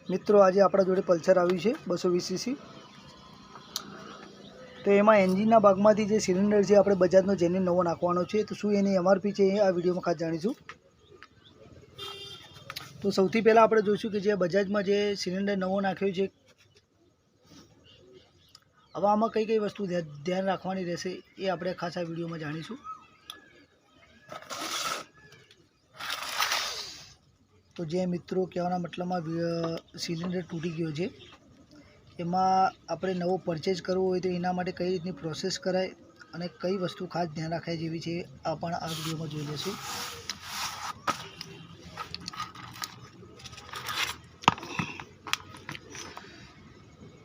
મિત્રો આજે આપણા જોડે પલ્સર આવ્યું છે 220 સીસી। તો એમાં એન્જિનના ભાગમાંથી જે સિલિન્ડર છે આપણે બજાજનો જેન્યુઇન નવો નાખવાનો છે। તો શું એની એમઆરપી છે એ આ વિડીયોમાં ખાસ જાણીશું। તો સૌથી પહેલાં આપણે જોઈશું કે જે બજાજમાં જે સિલિન્ડર નવો નાખ્યો છે, હવે આમાં કઈ કઈ વસ્તુ ધ્યાન રાખવાની રહેશે એ આપણે ખાસ આ વિડીયોમાં જાણીશું। તો જે મિત્રો કહેવાના મતલબમાં સિલિન્ડર તૂટી ગયો છે, એમાં આપણે નવો પરચેઝ કરવો હોય તો એના માટે કઈ રીતની પ્રોસેસ કરાય અને કઈ વસ્તુ ખાસ ધ્યાન રાખાય જેવી છે આ પણ આ વિડીયોમાં જોઈ લઈશું।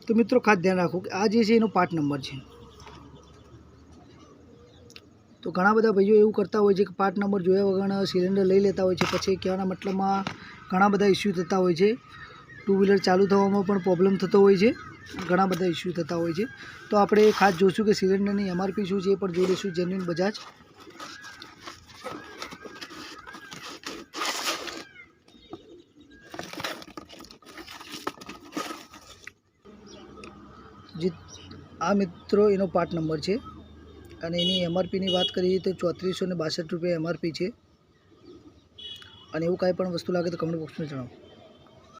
તો મિત્રો ખાસ ધ્યાન રાખો કે આ જે છે એનો પાર્ટ નંબર છે। તો ઘણા બધા ભાઈઓ એવું કરતા હોય છે કે પાર્ટ નંબર જોયા વગર સિલિન્ડર લઈ લેતા હોય છે, પછી કહેવાના મતલબમાં ઘણા બધા ઇસ્યુ થતા હોય છે। ટુ વ્હીલર ચાલુ થવામાં પણ પ્રોબ્લેમ થતો હોય છે, ઘણા બધા ઇસ્યુ થતા હોય છે। તો આપણે ખાસ જોઈશું કે સિલિન્ડરની એમઆરપી શું છે એ પણ જોઈ લઈશું જેન્યુઇન બજાજ। જે આ મિત્રો એનો પાર્ટ નંબર છે અને એની એમઆરપીની વાત કરીએ તો 3462 રૂપિયા એમઆરપી છે। અને એવું કાંઈ પણ વસ્તુ લાગે તો કમેન્ટ બોક્સમાં જણાવો।